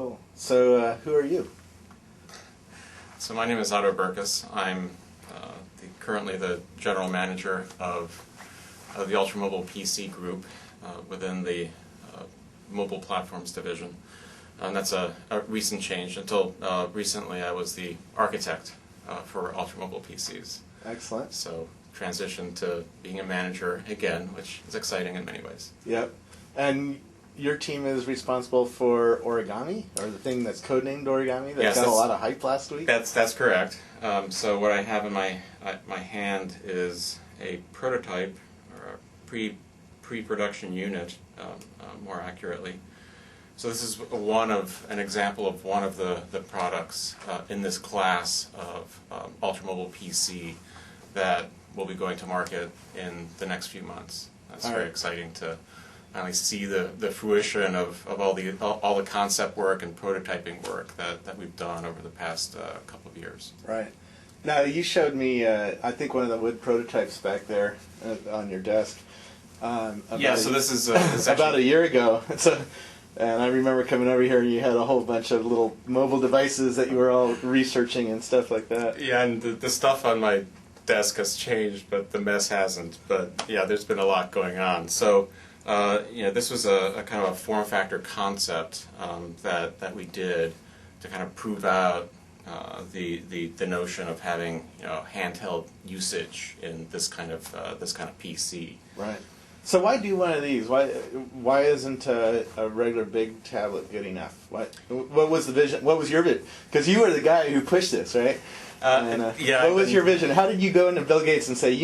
Cool. So, who are you? So my name is Otto Berkes. I'm currently the general manager of the Ultramobile PC group within the mobile platforms division. And that's a recent change. Until recently, I was the architect for Ultramobile PCs. Excellent. So transitioned to being a manager again, which is exciting in many ways. Yep. And your team is responsible for Origami, or the thing that's codenamed Origami that got a lot of hype last week? That's correct. So what I have in my hand is a prototype, or a pre-production unit, more accurately. So this is an example of one of the products in this class of Ultramobile PC that will be going to market in the next few months. That's very exciting to finally see the fruition of all the concept work and prototyping work that we've done over the past couple of years. Right. Now, you showed me, I think, one of the wood prototypes back there on your desk. Yeah, so this is about a year ago. And I remember coming over here and you had a whole bunch of little mobile devices that you were all researching and stuff like that. Yeah, and the stuff on my desk has changed, but the mess hasn't. But yeah, there's been a lot going on. So, this was a kind of a form factor concept that we did to kind of prove out the notion of having handheld usage in this kind of PC. Right. So why do one of these? Why isn't a regular big tablet good enough? What was the vision? What was your vision? Because you were the guy who pushed this, right? Yeah. What was your vision? How did you go into Bill Gates and say,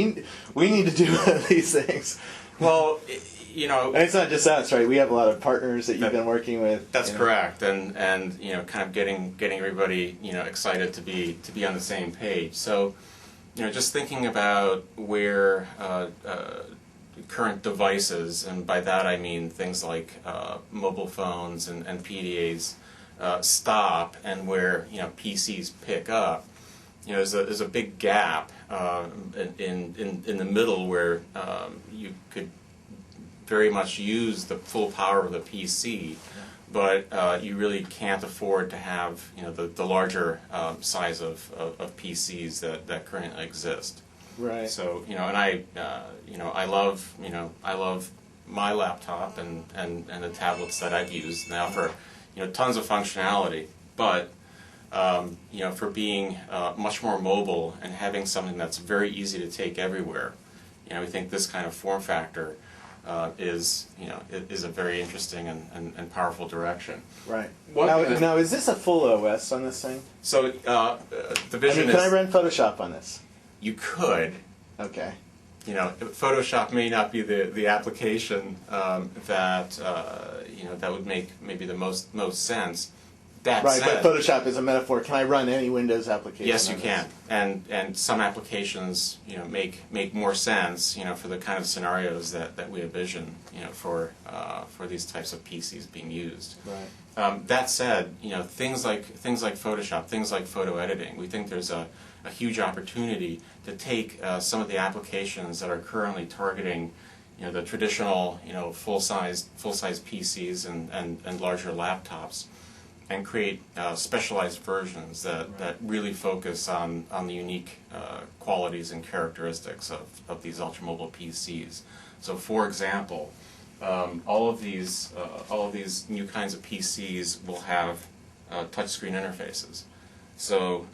we need to do one of these things? Well, and it's not just us, right? We have a lot of partners that you've been working with. That's correct, and kind of getting everybody excited to be on the same page. So, just thinking about where current devices, and by that I mean things like mobile phones and PDAs stop, and where PCs pick up. There's a big gap in the middle where you could very much use the full power of the PC, but you really can't afford to have the larger size of PCs that currently exist. Right. So and I love my laptop and the tablets that I've used. They offer tons of functionality, but for being much more mobile and having something that's very easy to take everywhere, we think this kind of form factor is a very interesting and powerful direction. Right. Now, is this a full OS on this thing? So the vision can I run Photoshop on this? You could. Okay. Photoshop may not be the application that would make maybe the most sense. That right, said, but Photoshop is a metaphor. Can I run any Windows application? Yes, you can, and some applications make more sense for the kind of scenarios that we envision for these types of PCs being used. Right. That said, things like Photoshop, things like photo editing, we think there's a huge opportunity to take some of the applications that are currently targeting the traditional full-size PCs and larger laptops, and create specialized versions that really focus on the unique qualities and characteristics of these Ultramobile PCs. So, for example, all of these new kinds of PCs will have touchscreen interfaces. So,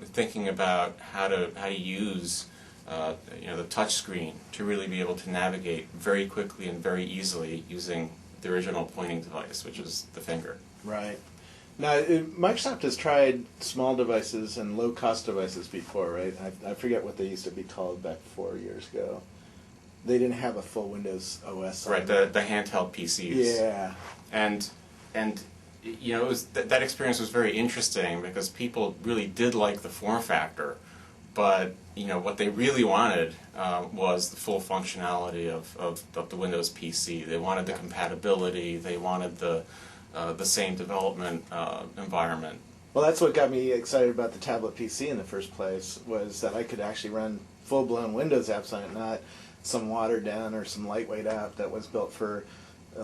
thinking about how to use the touchscreen to really be able to navigate very quickly and very easily using the original pointing device, which is the finger. Right. Now, Microsoft has tried small devices and low-cost devices before, right? I forget what they used to be called back 4 years ago. They didn't have a full Windows OS on right, the handheld PCs. Yeah. And it was that experience was very interesting because people really did like the form factor, but what they really wanted was the full functionality of the Windows PC. They wanted the compatibility. They wanted the same development environment. Well, that's what got me excited about the tablet PC in the first place, was that I could actually run full-blown Windows apps on it, not some watered-down or some lightweight app that was built for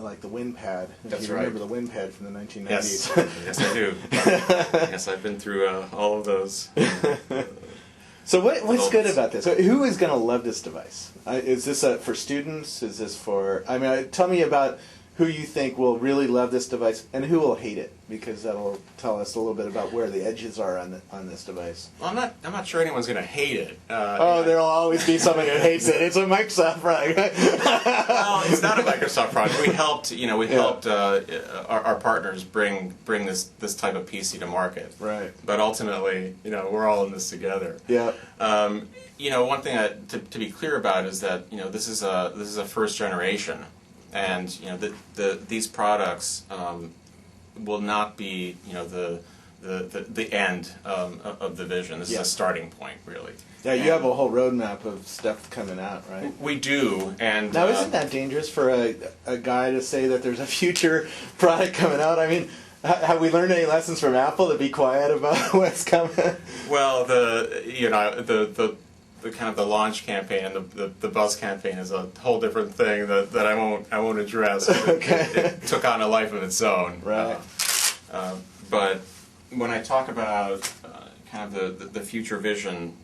like the WinPad. If That's you remember right. the WinPad from the 1990s. Yes, yes, I do. Yes, I've been through all of those. So what's good about this? Who is going to love this device? Is this for students? Is this for... I mean, tell me about who you think will really love this device and who will hate it, because that'll tell us a little bit about where the edges are on this device. Well, I'm not sure anyone's going to hate it. There'll always be someone who hates it. It's a Microsoft product. Well, it's not a Microsoft product. We helped our partners bring this type of PC to market. Right. But ultimately, we're all in this together. Yeah. One thing to be clear about is that this is a first generation, and these products will not be the end of the vision. This is a starting point, really. Yeah, you have a whole roadmap of stuff coming out, right? We do, and now isn't that dangerous for a guy to say that there's a future product coming out? I mean, have we learned any lessons from Apple to be quiet about what's coming? Well, the kind of the launch campaign and the buzz campaign is a whole different thing that I won't address. Okay. It took on a life of its own. Right. But when I talk about kind of the future vision,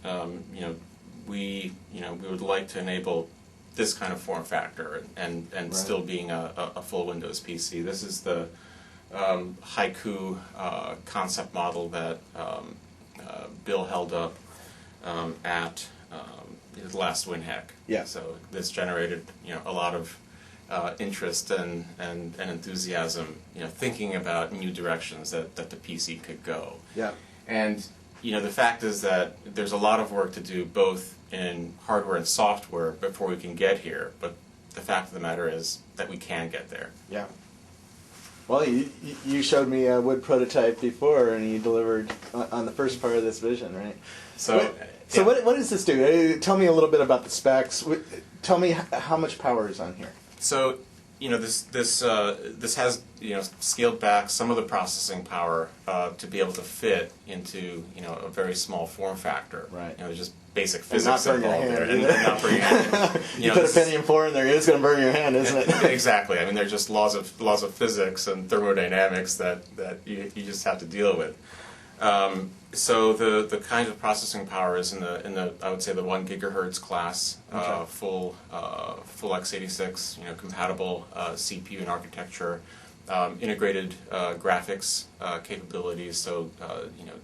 we would like to enable this kind of form factor and right. Still being a full Windows PC. This is the Haiku concept model that Bill held up at his last WinHack. Yeah. So this generated a lot of interest and enthusiasm, thinking about new directions that the PC could go. Yeah. And the fact is that there's a lot of work to do both in hardware and software before we can get here. But the fact of the matter is that we can get there. Yeah. Well, you showed me a wood prototype before, and you delivered on the first part of this vision, right? So what does this do? Tell me a little bit about the specs. Tell me how much power is on here. So, this has scaled back some of the processing power to be able to fit into a very small form factor. Right. Just basic physics involved there, and not burn your hand. You put a Pentium 4 in there, it's going to burn your hand, isn't it? Exactly. I mean, they're just laws of physics and thermodynamics that you just have to deal with. So the kind of processing power is in the I would say the 1 gigahertz class, okay. Full x86 compatible CPU and architecture, integrated graphics capabilities. So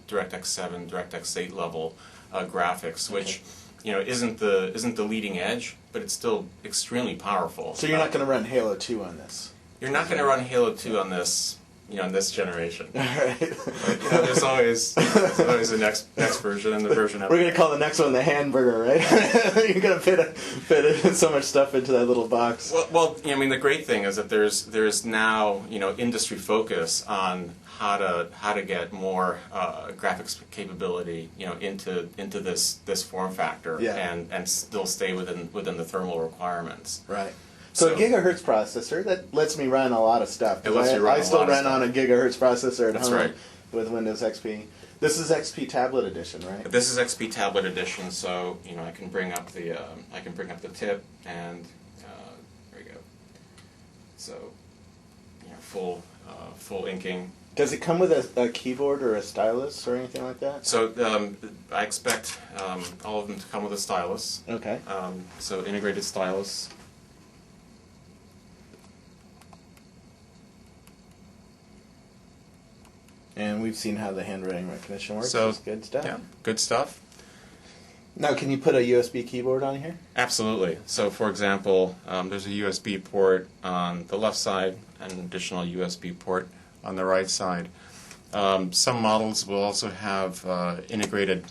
DirectX 7, DirectX 8 level graphics, which isn't the leading edge, but it's still extremely powerful. So you're not going to run Halo 2 on this. You're not going to run Halo 2 on this. In this generation. All right. But, there's always the next version and the version after. We're going to call the next one the hamburger, right? You're going to fit so much stuff into that little box. Well, I mean, the great thing is that there's now industry focus on how to get more graphics capability into this form factor, yeah. and still stay within the thermal requirements. Right. So a gigahertz processor, that lets me run a lot of stuff. It lets you run I still run on a gigahertz processor at home right. with Windows XP. This is XP Tablet Edition, right? This is XP Tablet Edition, so I can bring up the tip, and there we go. So full inking. Does it come with a keyboard or a stylus or anything like that? So I expect all of them to come with a stylus. Okay. So integrated stylus. And we've seen how the handwriting recognition works. So it's good stuff. Yeah, good stuff. Now, can you put a USB keyboard on here? Absolutely. So, for example, there's a USB port on the left side and an additional USB port on the right side. Some models will also have integrated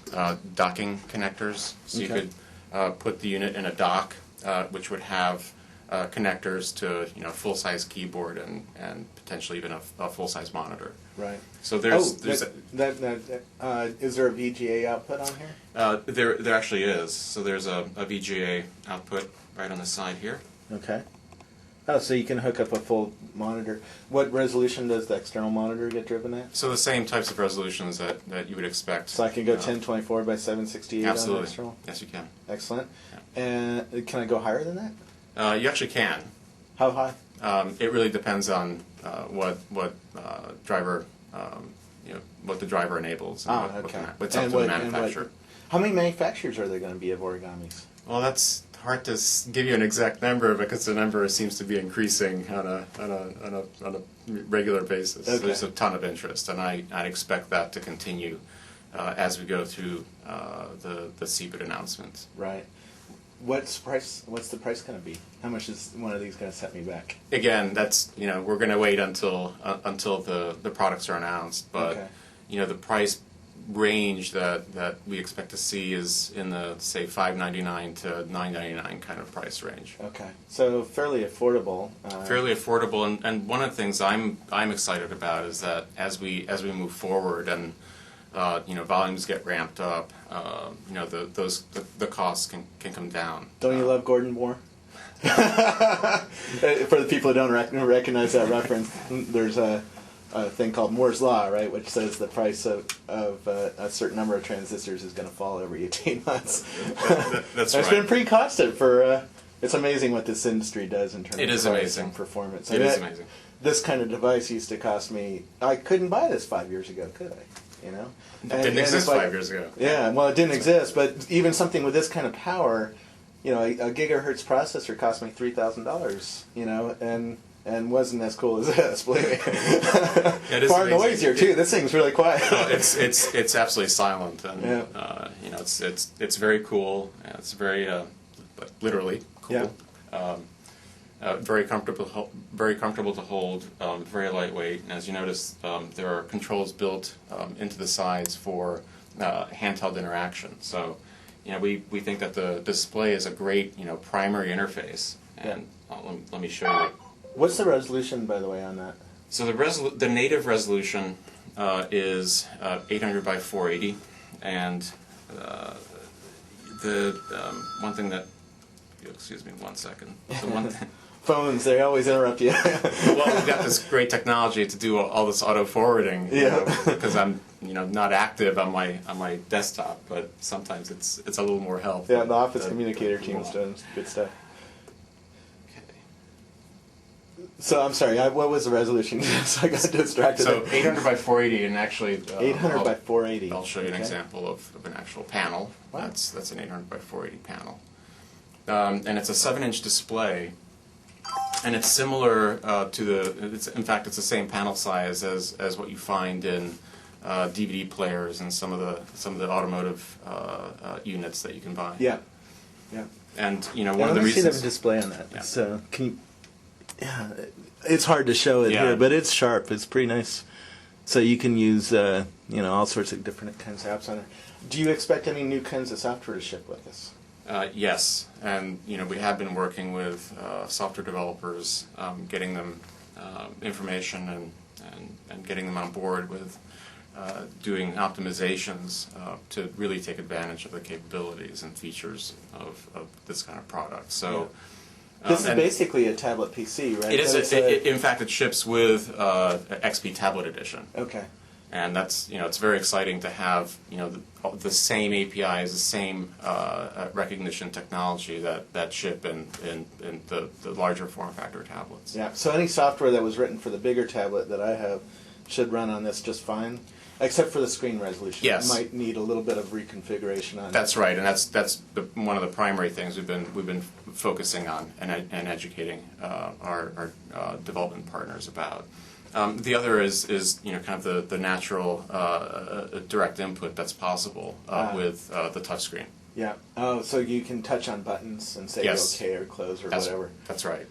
docking connectors, so you could put the unit in a dock, which would have connectors to full-size keyboard and potentially even a full-size monitor. Right. So there's is there a VGA output on here? There actually is. So there's a VGA output right on the side here. Okay. Oh, so you can hook up a full monitor. What resolution does the external monitor get driven at? So the same types of resolutions that you would expect. So I can go 1024 by 768 absolutely. on the external? Yes, you can. Excellent. Yeah. And can I go higher than that? You actually can. How high? It really depends on what driver, what the driver enables. And what's up to the manufacturer. How many manufacturers are there going to be of Origamis? Well, that's hard to give you an exact number because the number seems to be increasing on a regular basis. Okay. There's a ton of interest, and I'd expect that to continue as we go through the CPID announcements. Right. What's the price going to be? How much is one of these going to set me back? Again, that's we're going to wait until the products are announced, but okay. The price range that we expect to see is in the say $599 to $999 kind of price range. Okay, so fairly affordable. Fairly affordable, and one of the things I'm excited about is that as we move forward and volumes get ramped up, the costs can come down. Don't you love Gordon Moore? For the people who don't recognize that reference, there's a thing called Moore's Law, right, which says the price of a certain number of transistors is going to fall every 18 months. That's right. It's been pretty constant for. It's amazing what this industry does in terms of price and performance. It is amazing. This kind of device used to cost me. I couldn't buy this 5 years ago, could I? It didn't exist 5 years ago. Yeah, well, it didn't exist, but even something with this kind of power, a gigahertz processor cost me $3,000, and wasn't as cool as this, believe me. Far amazing. Noisier too. This thing's really quiet. It's absolutely silent, and it's very cool. It's very literally cool. Yeah. Very comfortable to hold. Very lightweight, and as you notice, there are controls built into the sides for handheld interaction. So, we think that the display is a great primary interface. And let me show you. What's the resolution, by the way, on that? So the native resolution is 800 by 480, and the one thing that, excuse me 1 second. The one thing. Phones, they always interrupt you. Well, we've got this great technology to do all this auto forwarding, because I'm not active on my desktop, but sometimes it's a little more help. Yeah, the Office Communicator team is doing good stuff. So I'm sorry, what was the resolution? So I got distracted. So 800 by 480, and actually 800 by 480. I'll show you an example of an actual panel. Wow. That's an 800 by 480 panel, and it's a 7-inch display, and it's similar in fact it's the same panel size as what you find in DVD players and some of the automotive units that you can buy. Yeah, yeah. And one of the reasons. Let me see the display on that. Yeah. So can you? Yeah, it's hard to show it here, but it's sharp. It's pretty nice. So you can use all sorts of different kinds of apps on it. Do you expect any new kinds of software to ship with this? Yes, and we have been working with software developers, getting them information and getting them on board with doing optimizations to really take advantage of the capabilities and features of this kind of product. So. Yeah. This is basically a tablet PC, right? It is. In fact, it ships with XP Tablet Edition. Okay. And that's it's very exciting to have the same APIs, the same recognition technology that ship in the larger form factor tablets. Yeah. So any software that was written for the bigger tablet that I have should run on this just fine. Except for the screen resolution. Yes. It might need a little bit of reconfiguration on it. That's right, and that's one of the primary things we've been focusing on and educating our development partners about. The other is kind of the natural direct input that's possible with the touchscreen. Yeah. Oh, so you can touch on buttons and say OK or close or whatever. That's right.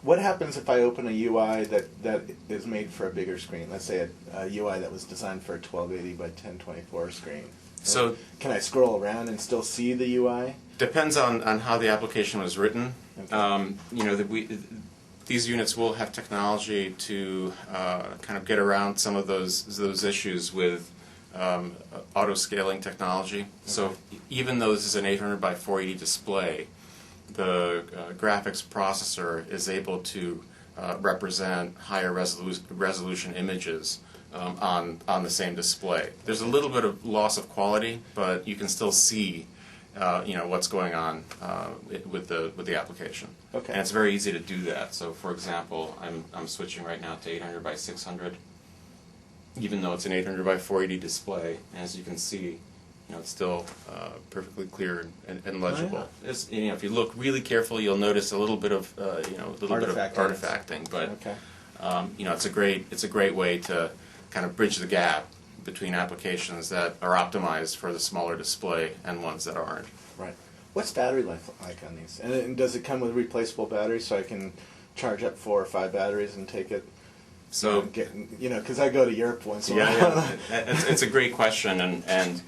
What happens if I open a UI that is made for a bigger screen? Let's say a UI that was designed for a 1280 by 1024 screen. So can I scroll around and still see the UI? Depends on how the application was written. Okay. These units will have technology to kind of get around some of those issues with auto scaling technology. Okay. So even though this is an 800 by 480 display, the graphics processor is able to represent higher resolution images on the same display. There's a little bit of loss of quality, but you can still see what's going on with the application. Okay. And it's very easy to do that. So, for example, I'm switching right now to 800 by 600, even though it's an 800 by 480 display. And as you can see, it's still perfectly clear and legible. Oh, yeah. It's, if you look really carefully, you'll notice a little bit of artifacting, but Okay. it's a great way to kind of bridge the gap between applications that are optimized for the smaller display and ones that aren't. Right. What's battery life like on these? And does it come with replaceable batteries so I can charge up 4 or 5 batteries and take it? So, because I go to Europe once in a while. Yeah. It's a great question, and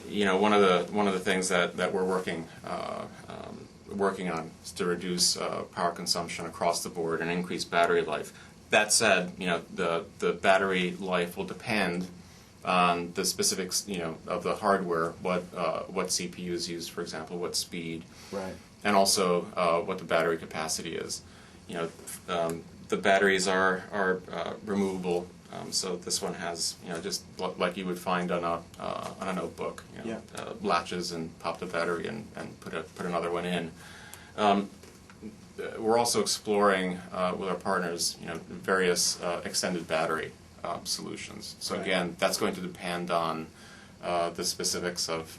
one of the things that we're working on is to reduce power consumption across the board and increase battery life. That said, the battery life will depend on the specifics, of the hardware, what CPUs use, for example, what speed, right, and also what the battery capacity is. The batteries are removable, so this one has, just like you would find on a notebook, latches and pop the battery and put another one in. We're also exploring with our partners, various extended battery solutions. So again, that's going to depend on the specifics of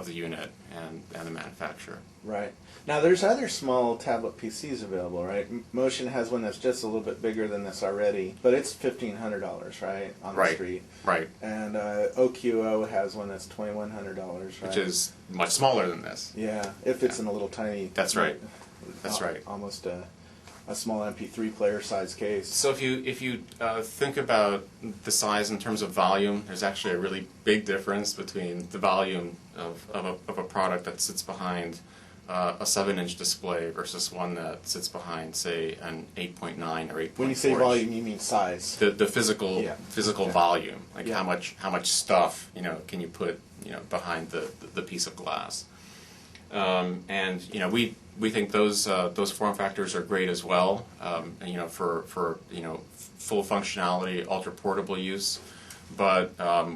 the unit and the manufacturer. Right. Now, there's other small tablet PCs available, right? Motion has one that's just a little bit bigger than this already, but it's $1,500, right, on the street. Right. And OQO has one that's $2,100, right? Which is much smaller than this. Yeah, if it's in a little tiny. That's right. That's right. Almost a small MP3 player size case. So if you think about the size in terms of volume, there's actually a really big difference between the volume of a product that sits behind a 7-inch display versus one that sits behind, say, an 8.9 or 8.4. When you say volume, you mean size. The physical volume, like how much stuff can you put behind the piece of glass. And we think those form factors are great as well. For full functionality, ultra portable use. But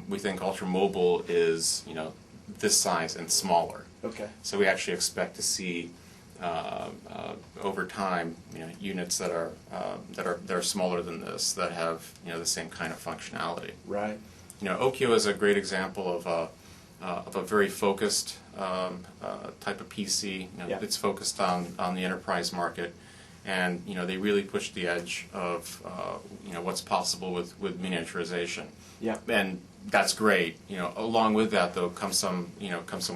we think Ultramobile is this size and smaller. Okay. So we actually expect to see over time units that are smaller than this that have the same kind of functionality. Right. Okio is a great example of a very focused type of PC. It's focused on the enterprise market, and they really push the edge of what's possible with miniaturization. Yeah. And that's great. Along with that, though, comes some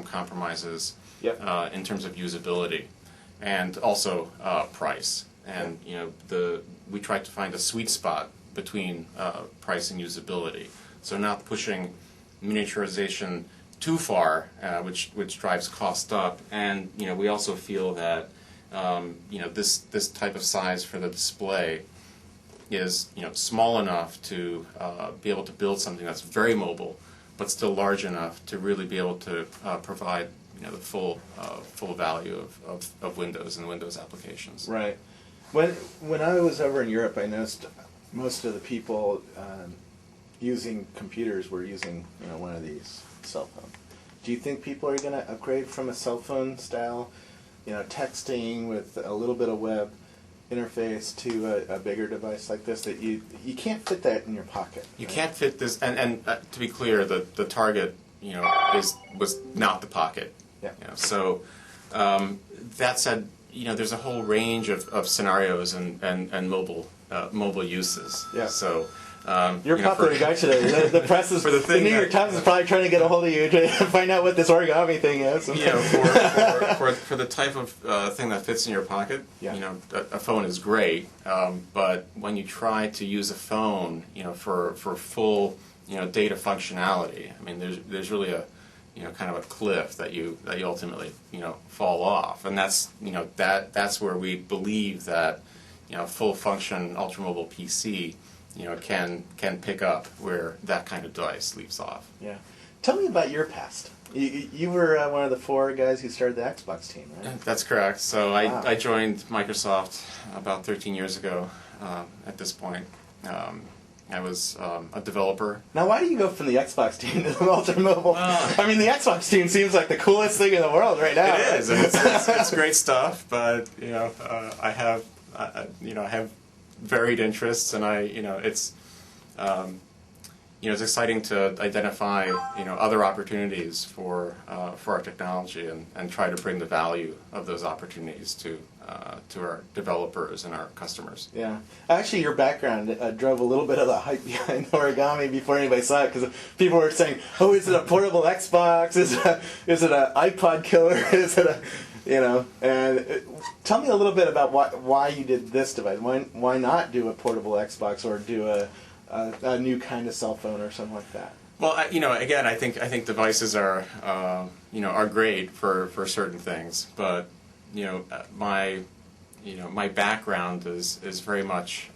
compromises in terms of usability, and also price. And we tried to find a sweet spot between price and usability. So not pushing miniaturization too far, which drives cost up, and we also feel that this type of size for the display is small enough to be able to build something that's very mobile, but still large enough to really be able to provide the full value of Windows and Windows applications. Right. When I was over in Europe, I noticed most of the people using computers were using one of these cell phones. Do you think people are going to upgrade from a cell phone style, texting with a little bit of web interface to a bigger device like this that you can't fit that in your pocket? You can't fit this, and to be clear, the target was not the pocket. Yeah. So that said, there's a whole range of scenarios and mobile uses. Yeah. So. You're a popular guy today. The press is, the New York Times is probably trying to get a hold of you to find out what this origami thing is. For the type of thing that fits in your pocket, a phone is great. But when you try to use a phone, for full, data functionality, I mean, there's really a, kind of a cliff that you ultimately, fall off, and that's where we believe that, full function Ultramobile PC. Can pick up where that kind of device leaves off. Yeah. Tell me about your past. You were one of the 4 guys who started the Xbox team, right? That's correct. So I joined Microsoft about 13 years ago at this point. I was a developer. Now, why do you go from the Xbox team to the Ultramobile? I mean, the Xbox team seems like the coolest thing in the world right now. It is. And it's great stuff, but I have varied interests, and it's exciting to identify other opportunities for our technology and try to bring the value of those opportunities to our developers and our customers. Yeah, actually, your background drove a little bit of the hype behind Origami before anybody saw it, because people were saying, "Oh, is it a portable Xbox? Is it an iPod killer? Is it a And tell me a little bit about why you did this device. Why not do a portable Xbox or do a new kind of cell phone or something like that? Well, again, I think devices are great for certain things, but my background is very much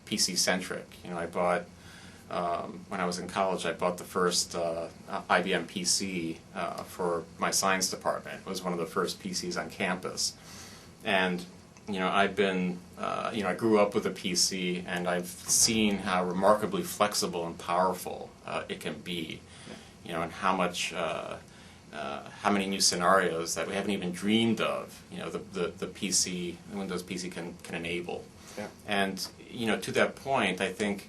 PC centric. I bought when I was in college. I bought the first IBM PC for my science department. It was one of the first PCs on campus, and I've been I grew up with a PC, and I've seen how remarkably flexible and powerful it can be. And how many new scenarios that we haven't even dreamed of, the PC, the Windows PC can enable. Yeah. And to that point, I think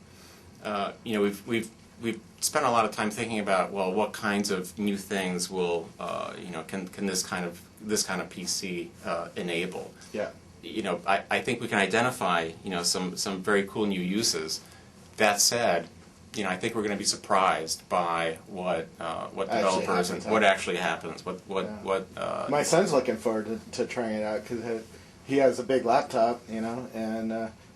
we've spent a lot of time thinking about, well, what kinds of new things will can this kind of PC enable? Yeah. I think we can identify some very cool new uses. That said, I think we're going to be surprised by what developers and what actually happens. My son's looking forward to trying it out because he has a big laptop, and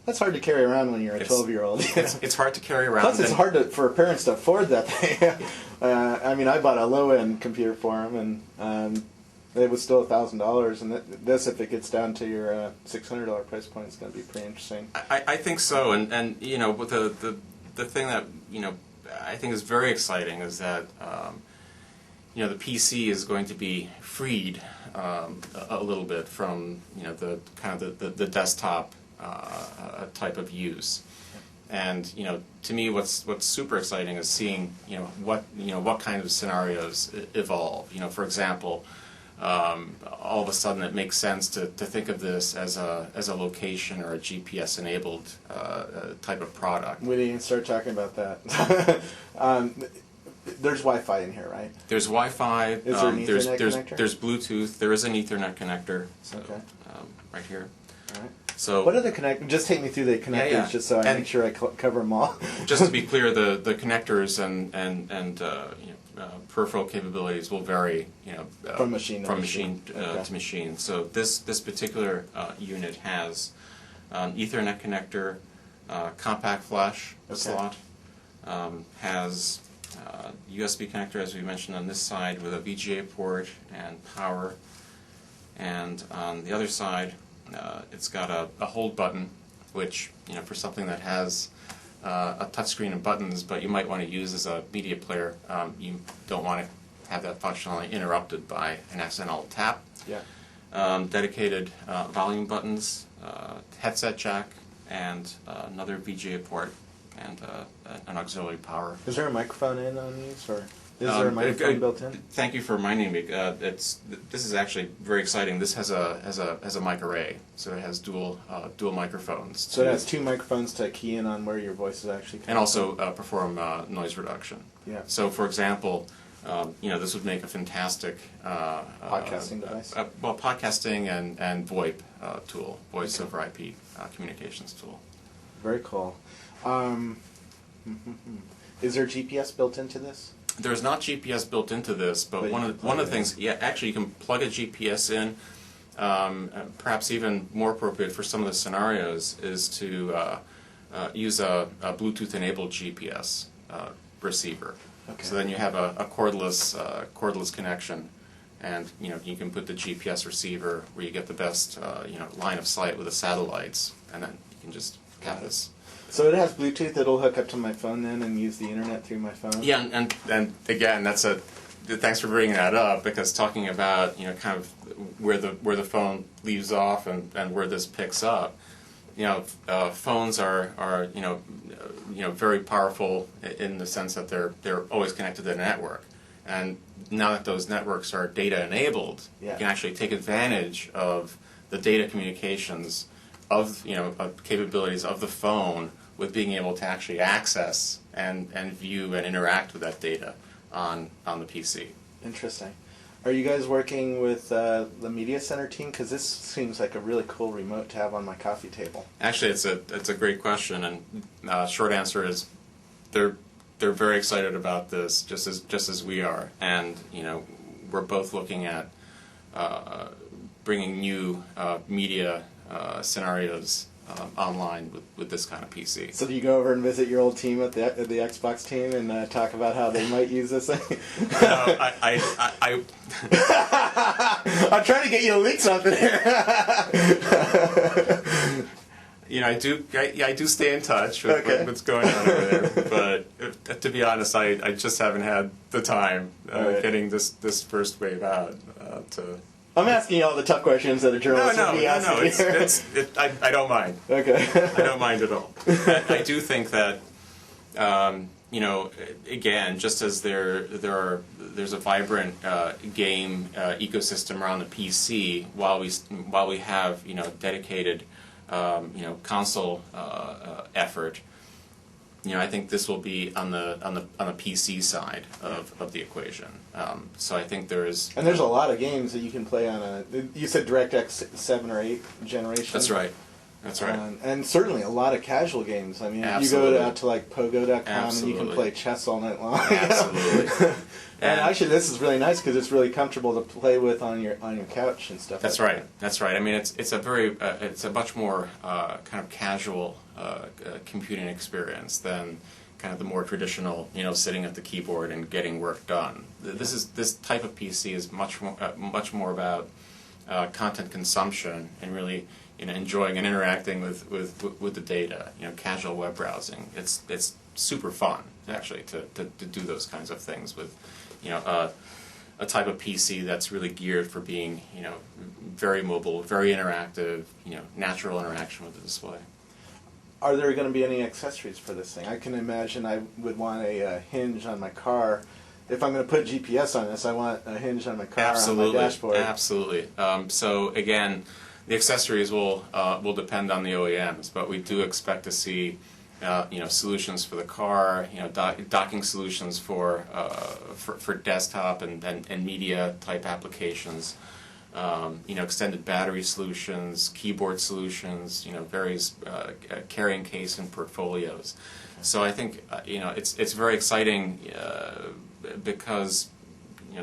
that's hard to carry around when you're a 12-year-old. It's hard to carry around. Plus, it's hard for parents to afford that thing. I mean, I bought a low-end computer for him, and it was still $1,000. And this, if it gets down to your $600 price point, it's going to be pretty interesting. I think so, and with the thing that I think is very exciting is that the PC is going to be freed a little bit from the kind of the desktop type of use, and to me what's super exciting is seeing what kind of scenarios evolve. For example, all of a sudden it makes sense to think of this as a location or a GPS enabled type of product. We didn't even start talking about that. There's Wi-Fi in here, right? There's Wi-Fi. Is there an Ethernet connector? There's Bluetooth. There is an Ethernet connector. So, okay. Right here. All right. So what are the connectors? Just take me through the connectors, just so I make sure I cover them all. Just to be clear, the connectors and peripheral capabilities will vary, from machine to machine. So this particular unit has an Ethernet connector, compact flash slot, has USB connector, as we mentioned on this side, with a VGA port and power, and on the other side, it's got a hold button, which for something that has a touchscreen and buttons, but you might want to use as a media player. You don't want to have that functionality interrupted by an accidental tap. Yeah. Dedicated volume buttons, headset jack, and another VGA port, and an auxiliary power. Is there a microphone in on these, or is there a microphone built in? Thank you for reminding me. This is actually very exciting. This has a mic array, so it has dual microphones. So it has two microphones to key in on where your voice is actually coming and also perform noise reduction. Yeah. So, for example, this would make a fantastic podcasting device. Well, podcasting and VoIP tool, voice over IP communications tool. Very cool. Is there GPS built into this? There's not GPS built into this, but one of the things, actually you can plug a GPS in. Perhaps even more appropriate for some of the scenarios is to use a Bluetooth-enabled GPS receiver. Okay. So then you have a cordless connection, and you can put the GPS receiver where you get the best line of sight with the satellites, and then you can just have this. So it has Bluetooth. It'll hook up to my phone then and use the internet through my phone. Yeah, and again, thanks for bringing that up, because talking about kind of where the phone leaves off and where this picks up, phones are very powerful in the sense that they're always connected to the network, and now that those networks are data enabled, you can actually take advantage of the data communications of capabilities of the phone with being able to actually access and view and interact with that data on the PC. Interesting. Are you guys working with the media center team? Because this seems like a really cool remote to have on my coffee table. Actually, it's a great question, and short answer is they're very excited about this, just as we are, and we're both looking at bringing new media scenarios online with this kind of PC. So do you go over and visit your old team at the Xbox team and talk about how they might use this thing? No, I'm trying to get you to leak something here. I do stay in touch with what's going on over there, but to be honest, I just haven't had the time getting this first wave out to. I'm asking you all the tough questions that a journalist would be asking. I don't mind. Okay. I don't mind at all. I do think that, again, just as there's a vibrant game ecosystem around the PC, while we have dedicated console effort. I think this will be on the PC side of the equation. So I think there's a lot of games that you can play on you said DirectX 7 or 8 generation. That's right. And certainly a lot of casual games. I mean, Absolutely. you go out to like Pogo.com and you can play chess all night long. Absolutely. And actually, this is really nice because it's really comfortable to play with on your couch and stuff. That's right. That's right. I mean, it's a much more kind of casual computing experience than kind of the more traditional, sitting at the keyboard and getting work done. This type of PC is much more about content consumption and really enjoying and interacting with the data. Casual web browsing. It's super fun actually to do those kinds of things with a type of PC that's really geared for being very mobile, very interactive, natural interaction with the display. Are there going to be any accessories for this thing? I can imagine I would want a hinge on my car. If I'm going to put GPS on this, I want a hinge on my car on my dashboard. Absolutely. So again, the accessories will depend on the OEMs, but we do expect to see solutions for the car, docking solutions for desktop and media type applications, extended battery solutions, keyboard solutions, various carrying case and portfolios. So I think it's very exciting because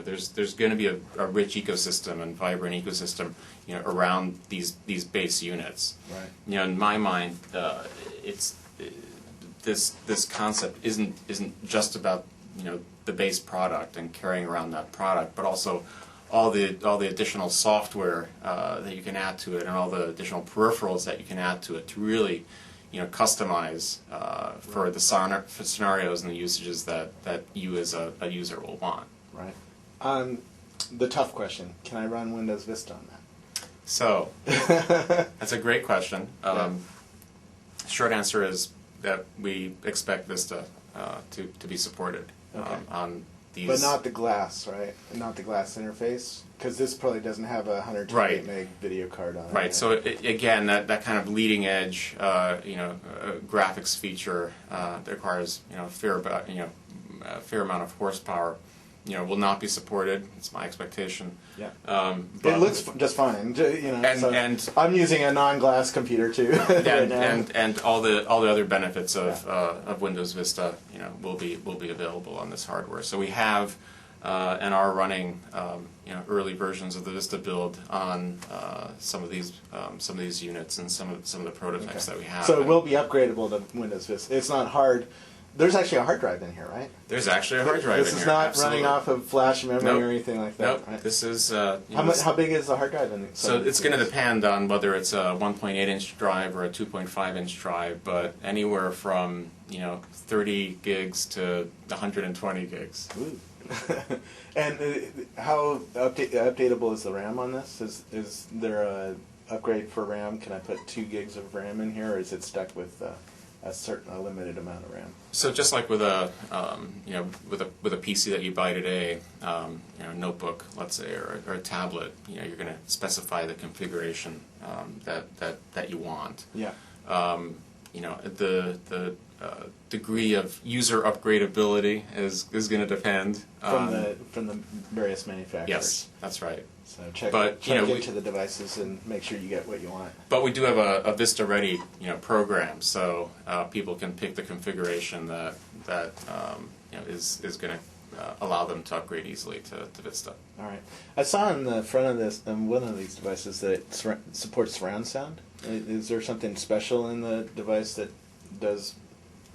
there's going to be a rich ecosystem and vibrant ecosystem around these base units. Right. In my mind, this concept isn't just about the base product and carrying around that product, but also all the additional software that you can add to it and all the additional peripherals that you can add to it to really customize for the scenarios and the usages that you as a user will want. Right. The tough question: can I run Windows Vista on that? So that's a great question. Short answer is that we expect Vista to be supported on these. But not the glass, right? Not the glass interface, because this probably doesn't have a 128 meg video card on it. Right. So again, that kind of leading edge, graphics feature that requires a fair amount of horsepower. Will not be supported. It's my expectation. Yeah. It looks just fine. And I'm using a non-glass computer too. and all the other benefits of Windows Vista, will be available on this hardware. So we have and are running early versions of the Vista build on some of these units and some of the prototypes that we have. So it will be upgradable to Windows Vista. It's not hard. There's actually a hard drive in here, right? There's actually a hard drive in here. This is not running off of flash memory or anything like that. Nope. Right? This is. How big is the hard drive in it? So it's going to depend on whether it's a 1.8-inch drive or a 2.5-inch drive, but anywhere from 30 gigs to 120 gigs. Ooh. And how updatable is the RAM on this? Is there upgrade for RAM? Can I put 2 gigs of RAM in here, or is it stuck with a limited amount of RAM? So just like with a with a PC that you buy today, notebook, let's say, or a tablet, you're going to specify the configuration that you want. Yeah. The degree of user upgradability is going to depend from the various manufacturers. Yes, that's right. So check into the devices and make sure you get what you want. But we do have a Vista Ready program, so people can pick the configuration that is going to allow them to upgrade easily to Vista. All right. I saw on the front of this one of these devices that it supports surround sound. Is there something special in the device that does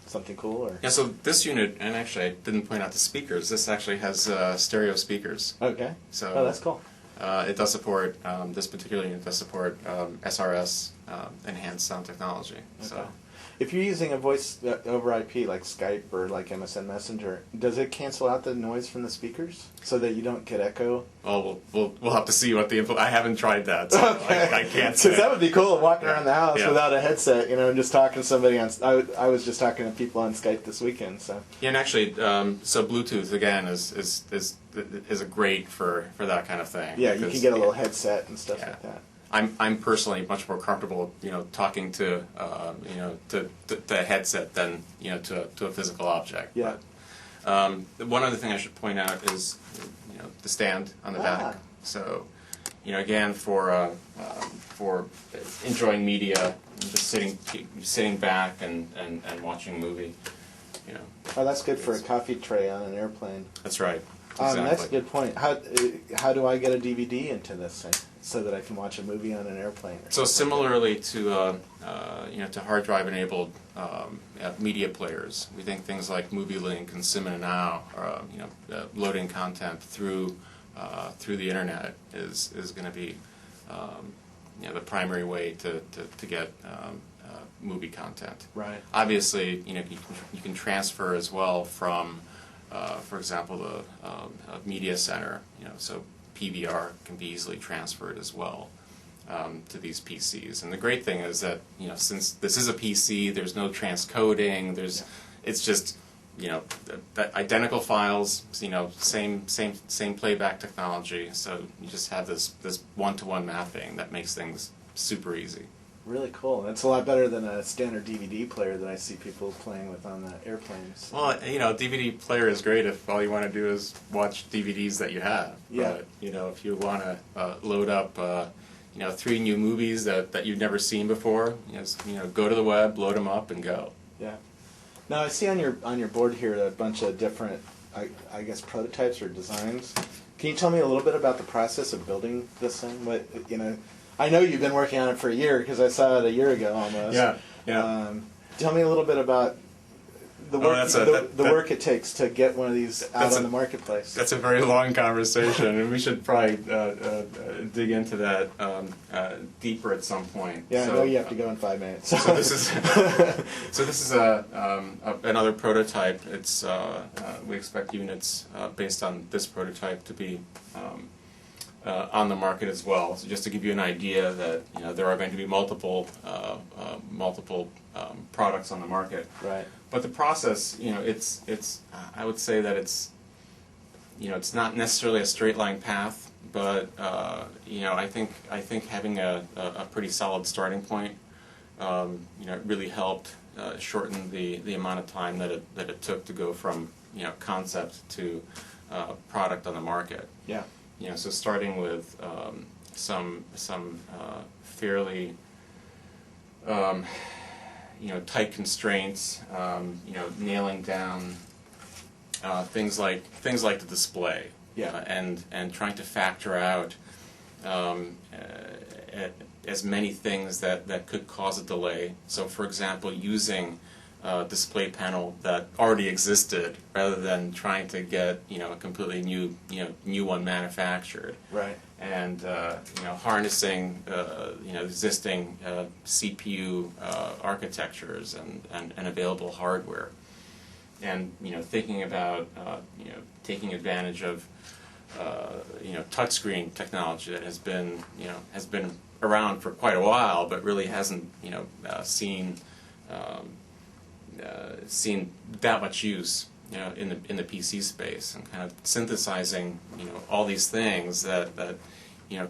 something cool? Or? Yeah, so this unit, and actually I didn't point out the speakers, this actually has stereo speakers. Okay. So, that's cool. It does support, this particular unit does support SRS, enhanced sound technology. Okay. So. If you're using a voice over IP like Skype or like MSN Messenger, does it cancel out the noise from the speakers so that you don't get echo? Oh, we'll have to see what the input. I haven't tried that, so okay. I can't say. Because that would be cool, walking around the house Yeah. without a headset, and just talking to somebody on. I was just talking to people on Skype this weekend, so. Yeah, and actually, so Bluetooth again is a great for that kind of thing. Yeah, you can get a little headset and stuff like that. I'm personally much more comfortable, talking to a headset than to a physical object. Yeah. But, one other thing I should point out is the stand on the back. So again for enjoying media, just sitting back and watching a movie. Oh, that's good for a coffee tray on an airplane. That's right. Exactly. That's a good point. How do I get a DVD into this thing so that I can watch a movie on an airplane? So similarly to to hard drive enabled media players, we think things like MovieLink and Cinema Now, loading content through the internet is going to be the primary way to get movie content. Right. Obviously, you can transfer as well from. For example, the media center, so PVR can be easily transferred as well to these PCs. And the great thing is that since this is a PC, there's no transcoding. It's just identical files. Same playback technology. So you just have this one-to-one mapping that makes things super easy. Really cool. That's a lot better than a standard DVD player that I see people playing with on the airplanes. Well, DVD player is great if all you want to do is watch DVDs that you have. Yeah. But, if you want to load up, 3 new movies that you've never seen before, go to the web, load them up, and go. Yeah. Now I see on your board here a bunch of different, I guess, prototypes or designs. Can you tell me a little bit about the process of building this thing? I know you've been working on it for a year because I saw it a year ago almost. Yeah. Tell me a little bit about the work work it takes to get one of these out on the marketplace. That's a very long conversation, and we should probably dig into that deeper at some point. Yeah, I know you have to go in 5 minutes. So this is another prototype. It's we expect units based on this prototype to be on the market as well. So just to give you an idea that there are going to be multiple products on the market. Right. But the process, it's I would say that it's not necessarily a straight line path, but I think having a pretty solid starting point, really helped shorten the amount of time that it took to go from concept to product on the market. Yeah. So starting with some fairly tight constraints, nailing down things like the display, and trying to factor out as many things that could cause a delay. So, for example, using a display panel that already existed rather than trying to get a completely new one manufactured. Right. And harnessing existing CPU architectures and available hardware, and thinking about taking advantage of touchscreen technology that has been around for quite a while, but really hasn't seen that much use in the PC space, and kind of synthesizing all these things that kind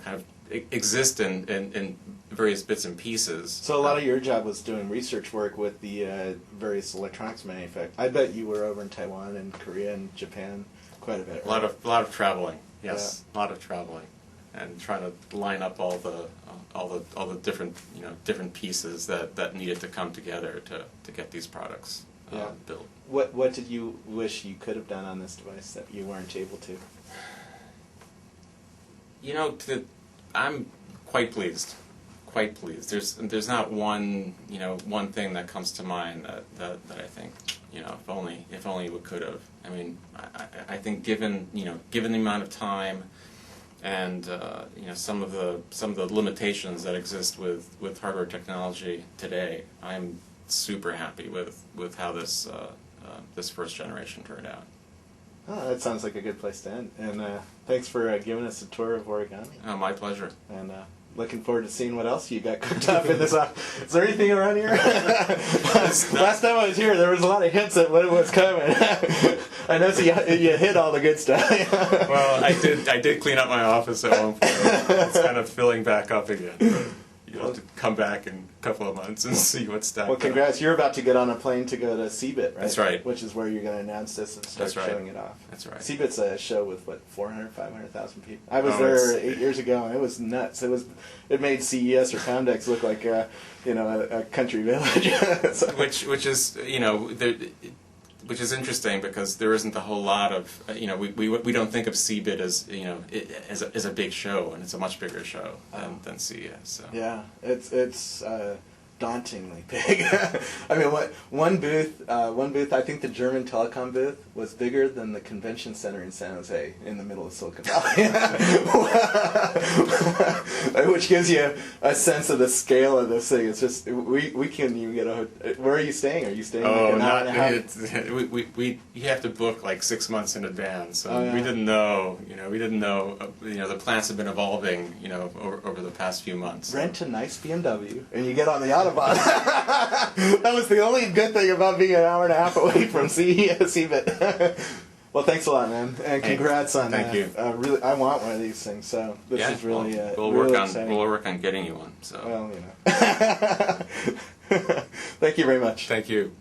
of exist in various bits and pieces. So a lot of your job was doing research work with the various electronics manufacturers. I bet you were over in Taiwan and Korea and Japan quite a bit. Right? A lot of traveling. Yes, yeah. A lot of traveling, and trying to line up all the different pieces that needed to come together to get these products built. What did you wish you could have done on this device that you weren't able to? I'm quite pleased. Quite pleased. There's not one thing that comes to mind that I think if only we could have. I mean, I think given the amount of time and some of the limitations that exist with hardware technology today, I'm super happy with how this first generation turned out. Oh, that sounds like a good place to end. And thanks for giving us a tour of Origami. Oh, my pleasure. And looking forward to seeing what else you got cooked up in this. Is there anything around here? Last time I was here, there was a lot of hints at what was coming. I noticed you hit all the good stuff. Well, I did clean up my office at one point. It's kind of filling back up again. You'll have to come back in a couple of months and see what's stacked. Well, congrats. You're about to get on a plane to go to CeBIT, right? That's right. Which is where you're going to announce this and start showing it off. That's right. CeBIT's a show with, 500,000 people? I was there 8 years ago, and it was nuts. It made CES or Comdex look like a country village. So. Which is interesting, because there isn't a whole lot of we don't think of CeBIT as a big show, and it's a much bigger show than CES. So. Yeah, it's dauntingly big. I mean, one booth, I think the German telecom booth was bigger than the convention center in San Jose in the middle of Silicon Valley. Which gives you a sense of the scale of this thing. It's just, we can't even get where are you staying? Are you staying like an hour and a half? You have to book like 6 months in advance. So yeah. We didn't know, the plants have been evolving, over the past few months. Rent a nice BMW and you get on the Autobahn. That was the only good thing about being an hour and a half away from CeBIT. Well, thanks a lot, man, and congrats on that. Thank you. Really, I want one of these things, so this is really exciting. We'll work on getting you one. So. Well, Thank you very much. Thank you.